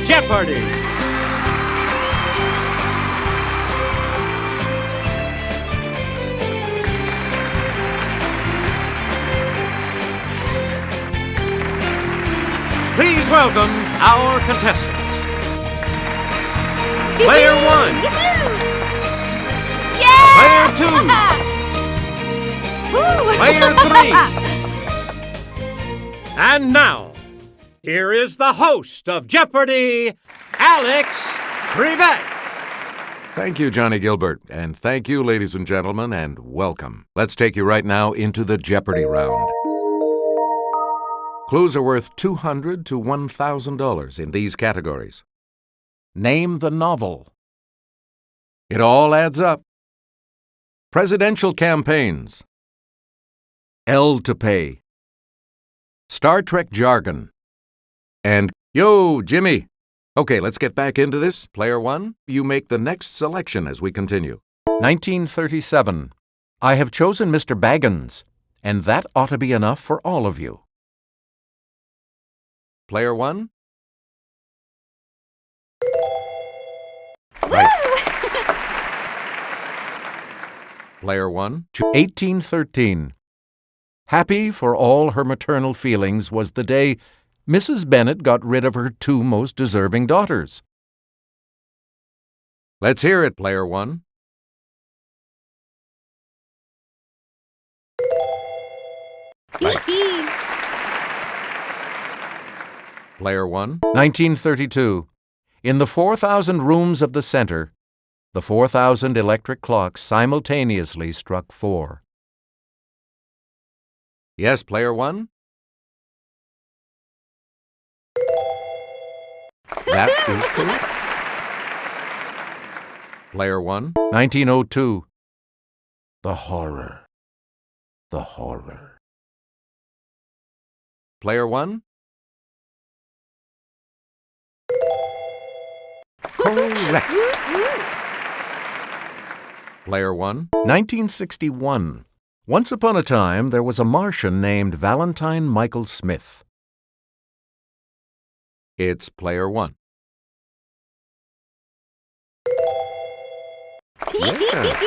Jeopardy! Please welcome our contestants. Player 1. Yeah! Player 2. Player 3. And now, here is the host of Jeopardy, Alex Trebek. Thank you, Johnny Gilbert, and thank you, ladies and gentlemen, and welcome. Let's take you right now into the Jeopardy round. Clues are worth $200 to $1,000 in these categories. Name the novel. It all adds up. Presidential campaigns. L to pay. Star Trek jargon. And, yo, Jimmy. Okay, let's get back into this. Player 1, you make the next selection as we continue. 1937. I have chosen Mr. Baggins, and that ought to be enough for all of you. Player 1? Right. Player 1? 1813. Happy for all her maternal feelings was the day Mrs. Bennet got rid of her two most deserving daughters. Let's hear it, Player 1. Right. Player 1. 1932. In the 4,000 rooms of the center, the 4,000 electric clocks simultaneously struck 4. Yes, Player 1? That is correct. Player 1. 1902. The horror. The horror. Player 1? Correct. Player 1. 1961. Once upon a time, there was a Martian named Valentine Michael Smith. It's Player 1. Yes.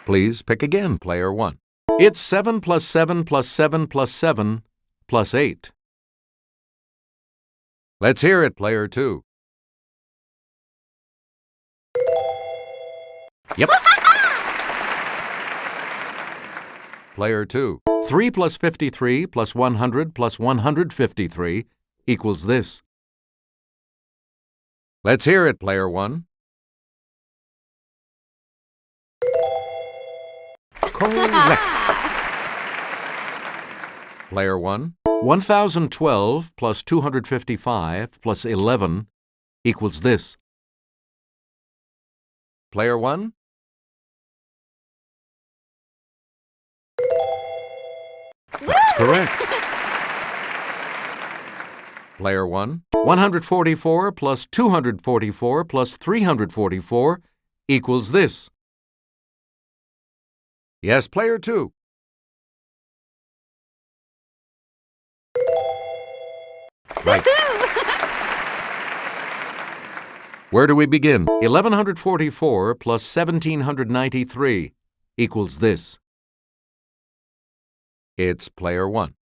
Please pick again, Player 1. It's 7 plus 7 plus 7 plus 7 plus 8. Let's hear it, Player 2. Yep. Player 2. 3 plus 53 plus 100 plus 153 equals this. Let's hear it, Player 1. Correct. Player 1. 1012 plus 255 plus 11 equals this. Player 1. That's correct. Player 1. 144 plus 244 plus 344 equals this. Yes, Player 2. Right. Where do we begin? 1144 plus 1793 equals this. It's Player 1.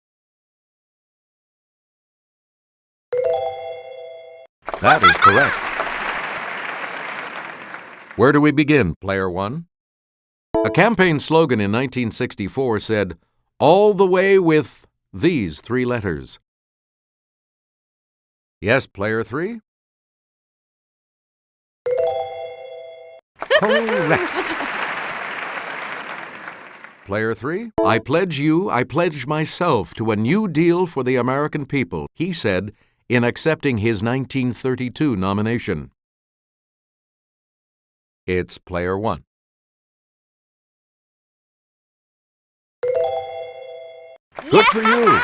That is correct. Where do we begin, Player 1? A campaign slogan in 1964 said, "All the way with these 3 letters." Yes, Player 3? Correct. Player 3? I pledge myself to a new deal for the American people, he said in accepting his 1932 nomination. It's Player 1. Good for you!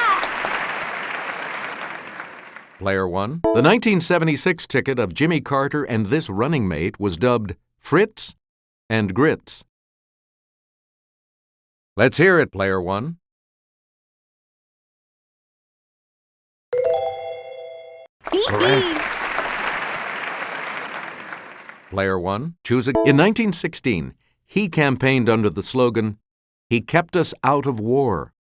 Player 1. The 1976 ticket of Jimmy Carter and this running mate was dubbed Fritz and Grits. Let's hear it, Player 1. Correct. Player 1, choose a... In 1916, he campaigned under the slogan, "He kept us out of war."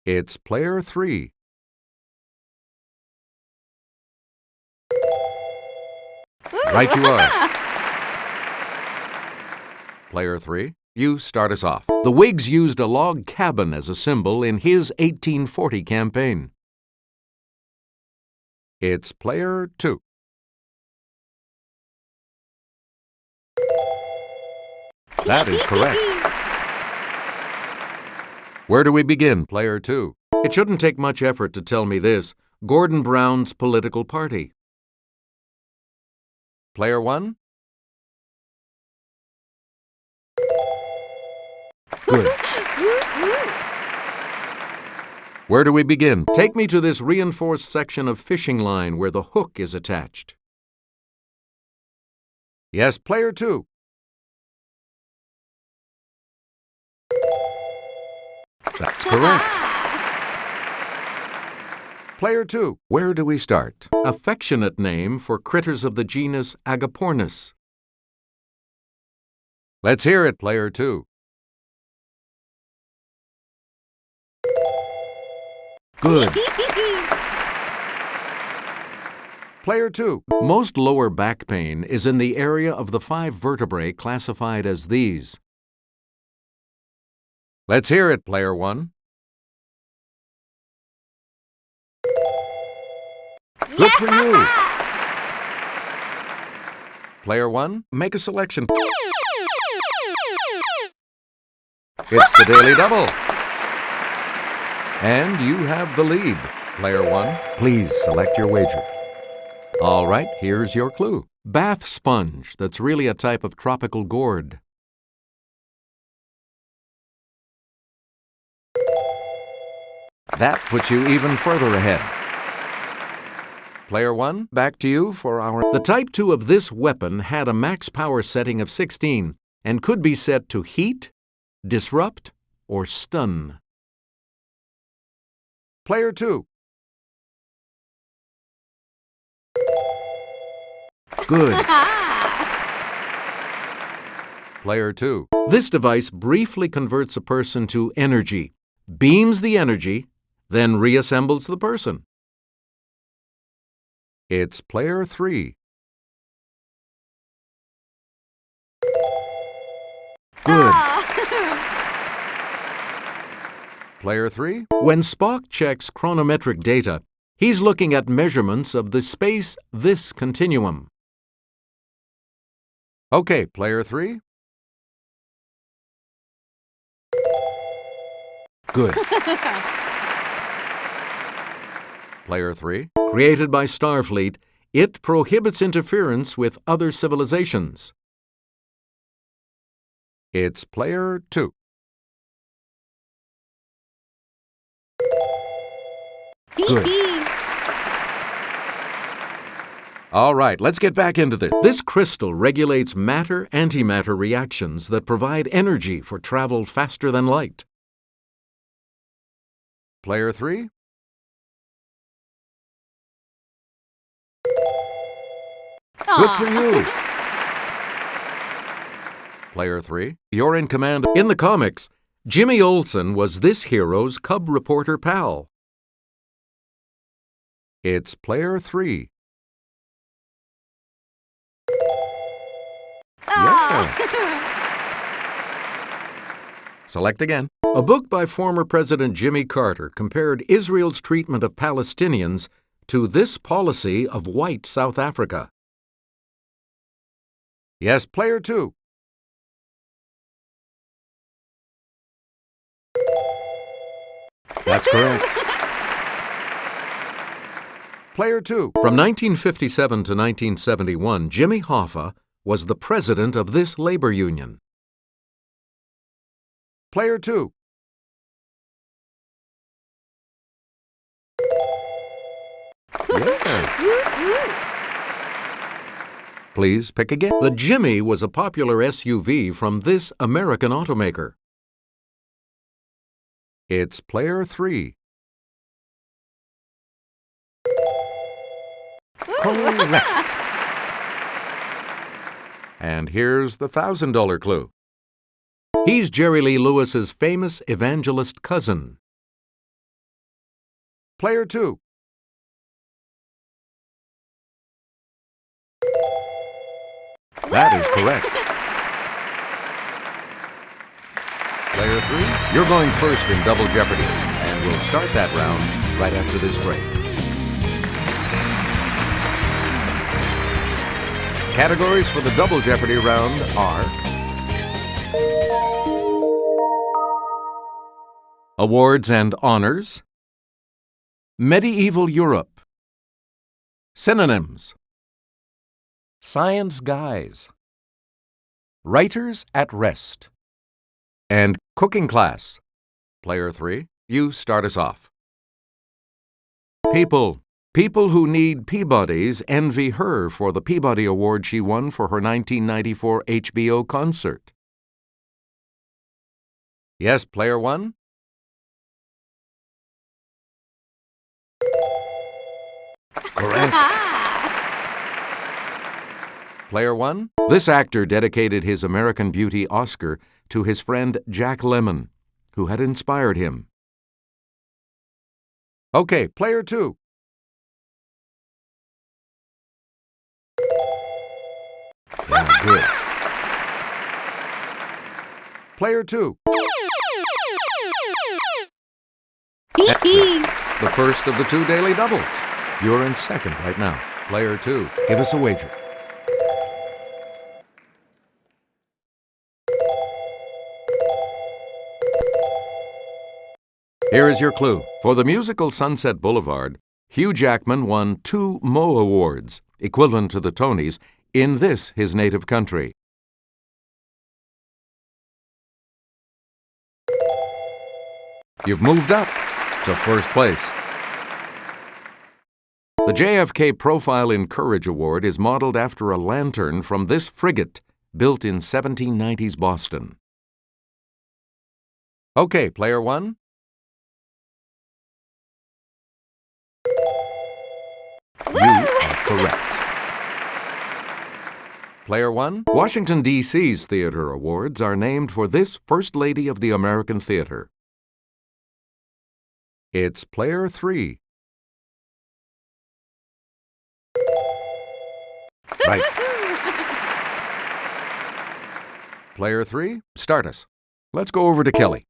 It's player 3. Right you are. Player 3, you start us off. The Whigs used a log cabin as a symbol in his 1840 campaign. It's player 2. That is correct. Where do we begin, player 2? It shouldn't take much effort to tell me this. Gordon Brown's political party. Player 1? Good. Where do we begin? Take me to this reinforced section of fishing line where the hook is attached. Yes, player 2. That's correct. Player 2, where do we start? Affectionate name for critters of the genus Agapornis. Let's hear it, player 2. Good. Player 2, most lower back pain is in the area of the 5 vertebrae classified as these. Let's hear it, player 1. Good for you. Player 1, make a selection. It's the Daily Double. And you have the lead. Player 1, please select your wager. All right, here's your clue. Bath sponge that's really a type of tropical gourd. That puts you even further ahead. Player 1, back to you for our... The Type 2 of this weapon had a max power setting of 16 and could be set to heat, disrupt, or stun. Player 2. Good. Player 2. This device briefly converts a person to energy, beams the energy, then reassembles the person. It's player 3. Good. Player 3. When Spock checks chronometric data, he's looking at measurements of the space-this continuum. Okay, player 3. Good. Player 3. Created by Starfleet, it prohibits interference with other civilizations. It's player 2. Good. All right, let's get back into this. This crystal regulates matter-antimatter reactions that provide energy for travel faster than light. Player 3. Good for you. Player 3. You're in command. In the comics, Jimmy Olsen was this hero's cub reporter pal. It's player 3. Yes. Select again. A book by former President Jimmy Carter compared Israel's treatment of Palestinians to this policy of white South Africa. Yes, player 2. That's correct. Player 2. From 1957 to 1971, Jimmy Hoffa was the president of this labor union. Player 2. Yes. Please pick again. The Jimmy was a popular SUV from this American automaker. It's player 3. Correct. And here's the $1,000 clue. He's Jerry Lee Lewis's famous evangelist cousin. Player 2. That is correct. Player 3, you're going first in Double Jeopardy, and we'll start that round right after this break. Categories for the Double Jeopardy round are Awards and Honors, Medieval Europe, Synonyms, Science Guys, Writers at Rest, and Cooking Class. Player 3, you start us off. People who need Peabodys envy her for the Peabody Award she won for her 1994 HBO concert. Yes, Player 1? Correct. Player 1? This actor dedicated his American Beauty Oscar to his friend Jack Lemmon, who had inspired him. Okay, Player 2. Yeah, good. Player 2. Excellent. The first of the 2 daily doubles. You're in second right now. Player 2, give us a wager. Here is your clue. For the musical Sunset Boulevard, Hugh Jackman won 2 Mo Awards, equivalent to the Tonys, in this his native country. You've moved up to first place. The JFK Profile in Courage Award is modeled after a lantern from this frigate built in 1790s Boston. Okay, Player 1. You are correct. Player 1, Washington, D.C.'s theater awards are named for this First Lady of the American Theater. It's Player 3. Right. Player 3, start us. Let's go over to Kelly.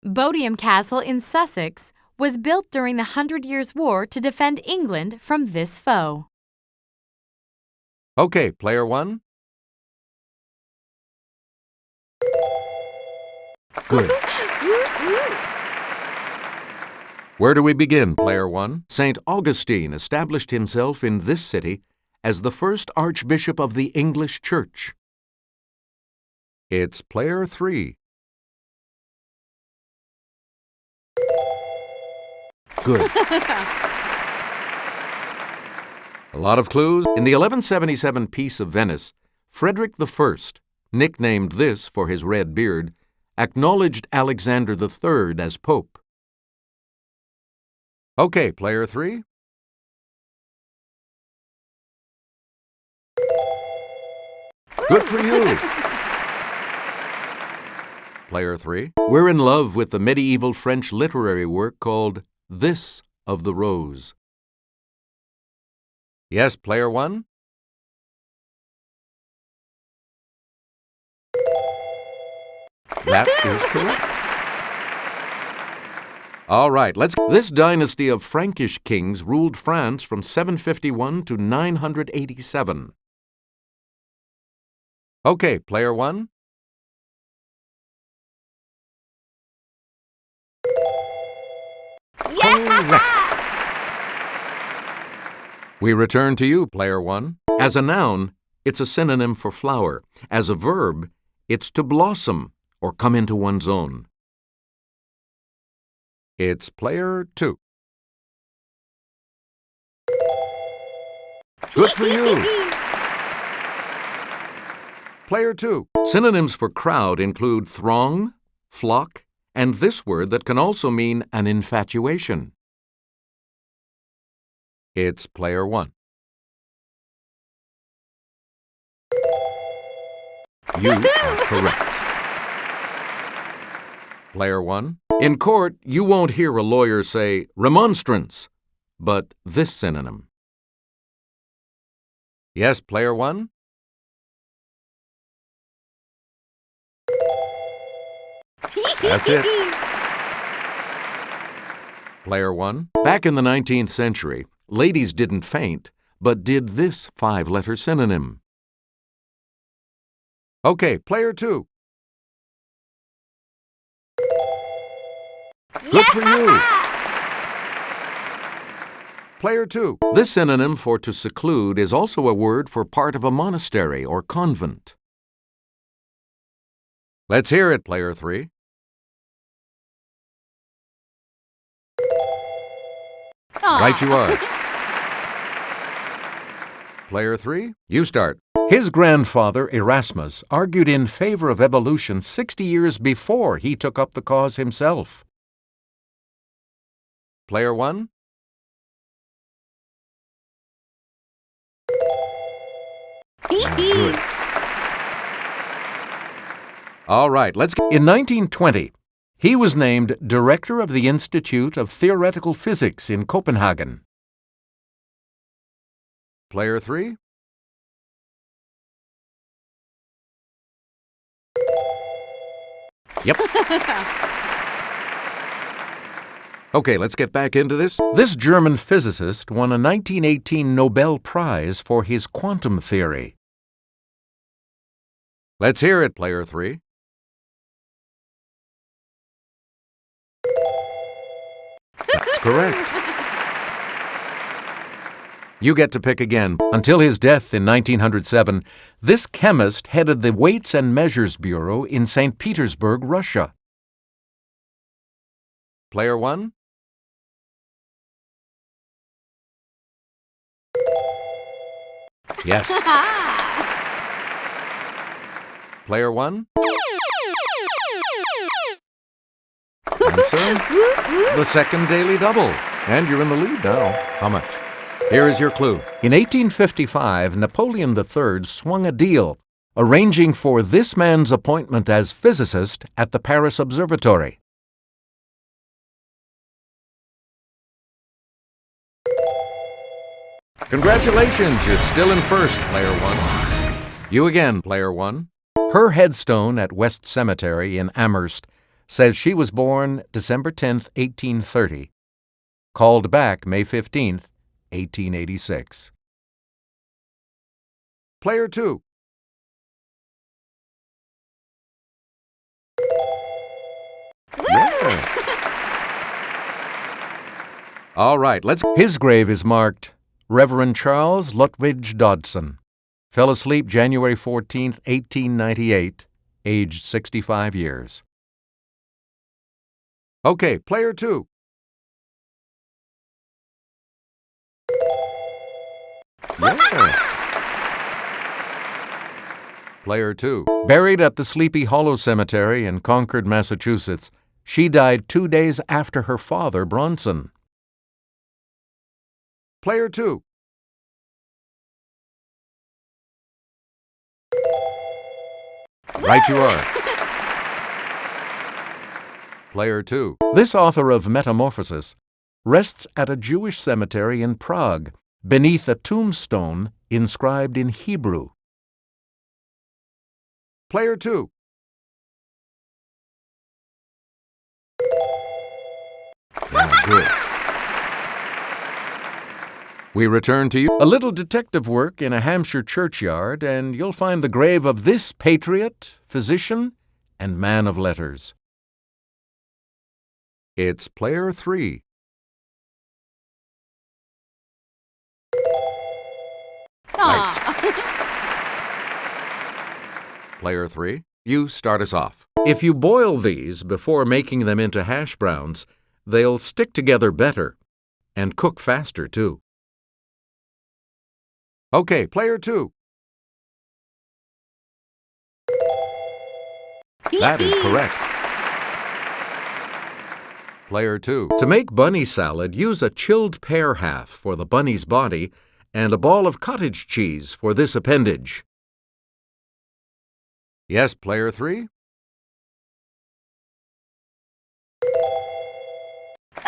Bodiam Castle in Sussex was built during the 100 Years' War to defend England from this foe. Okay, Player 1. Good. Where do we begin, Player 1? St. Augustine established himself in this city as the first Archbishop of the English Church. It's Player 3. Good. A lot of clues. In the 1177 Peace of Venice, Frederick I, nicknamed this for his red beard, acknowledged Alexander III as Pope. Okay, Player 3. Good for you. Player 3. We're in love with the medieval French literary work called This of the Rose. Yes, Player 1. That is correct. All right, This dynasty of Frankish kings ruled France from 751 to 987. Okay, Player 1. Correct. We return to you, Player 1. As a noun, it's a synonym for flower. As a verb, it's to blossom or come into one's own. It's Player 2. Good for you. Player 2. Synonyms for crowd include throng, flock, and this word that can also mean an infatuation. It's Player 1. You are correct. Player 1. In court, you won't hear a lawyer say remonstrance, but this synonym. Yes, Player 1? That's it. Player 1. Back in the 19th century, ladies didn't faint, but did this 5-letter synonym. Okay, Player 2. Good for you. Player 2. This synonym for to seclude is also a word for part of a monastery or convent. Let's hear it, Player 3. Right you are. Player 3, you start. His grandfather, Erasmus, argued in favor of evolution 60 years before he took up the cause himself. Player 1? Good. All right, In 1920, he was named Director of the Institute of Theoretical Physics in Copenhagen. Player 3? Yep. Okay, let's get back into this. This German physicist won a 1918 Nobel Prize for his quantum theory. Let's hear it, Player 3. That's correct. You get to pick again. Until his death in 1907, this chemist headed the Weights and Measures Bureau in St. Petersburg, Russia. Player 1? Yes. Player 1? Answer? The second daily double. And you're in the lead now. How much? Here is your clue. In 1855, Napoleon III swung a deal, arranging for this man's appointment as physicist at the Paris Observatory. Congratulations, you're still in first, Player 1. You again, Player 1. Her headstone at West Cemetery in Amherst says she was born December 10, 1830, called back May 15, 1886. Player 2. Yes. All right, His grave is marked Reverend Charles Lutwidge Dodson. Fell asleep January 14, 1898, aged 65 years. Okay, Player 2. Yes. Player 2. Buried at the Sleepy Hollow Cemetery in Concord, Massachusetts, she died 2 days after her father, Bronson. Player 2. Right you are. Player 2. This author of Metamorphosis rests at a Jewish cemetery in Prague, beneath a tombstone inscribed in Hebrew. Player 2. Yeah, good. We return to you. A little detective work in a Hampshire churchyard, and you'll find the grave of this patriot, physician, and man of letters. It's Player 3. Right. Player 3, you start us off. If you boil these before making them into hash browns, they'll stick together better and cook faster, too. Okay, Player 2. That is correct. Player 2. To make bunny salad, use a chilled pear half for the bunny's body and a ball of cottage cheese for this appendage. Yes, player 3?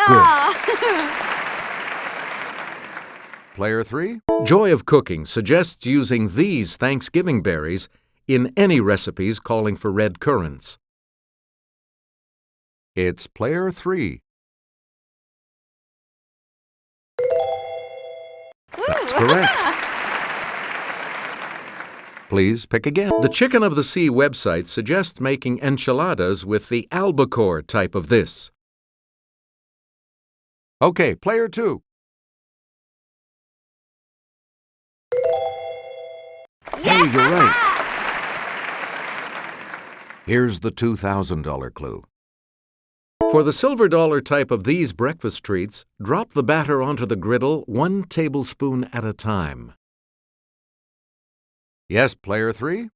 Good. Player 3? Joy of Cooking suggests using these Thanksgiving berries in any recipes calling for red currants. It's player 3. That's correct. Please pick again. The Chicken of the Sea website suggests making enchiladas with the albacore type of this. Okay, player 2. Hey, you're right. Here's the $2,000 clue. For the silver dollar type of these breakfast treats, drop the batter onto the griddle 1 tablespoon at a time. Yes, player 3?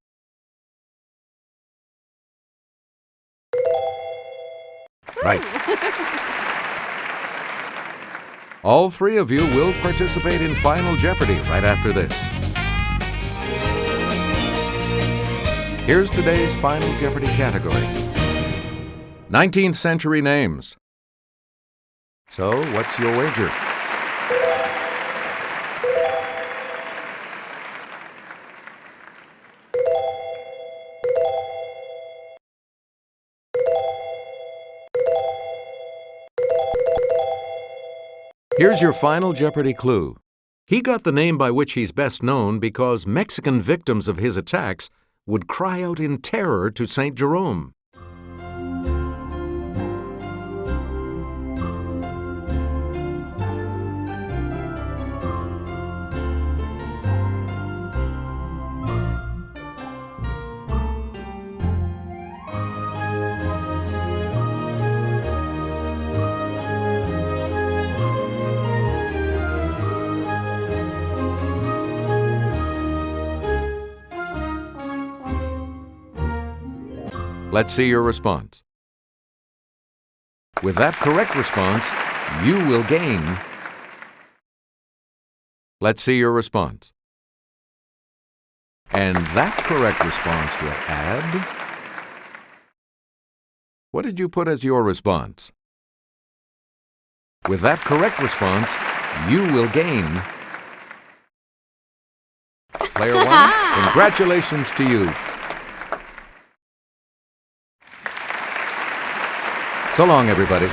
Right. All 3 of you will participate in Final Jeopardy right after this. Here's today's Final Jeopardy category. 19th century names. So, what's your wager? Here's your Final Jeopardy clue. He got the name by which he's best known because Mexican victims of his attacks would cry out in terror to St. Jerome. Let's see your response. With that correct response, you will gain. Let's see your response. And that correct response will add. What did you put as your response? With that correct response, you will gain. Player 1, congratulations to you. So long, everybody.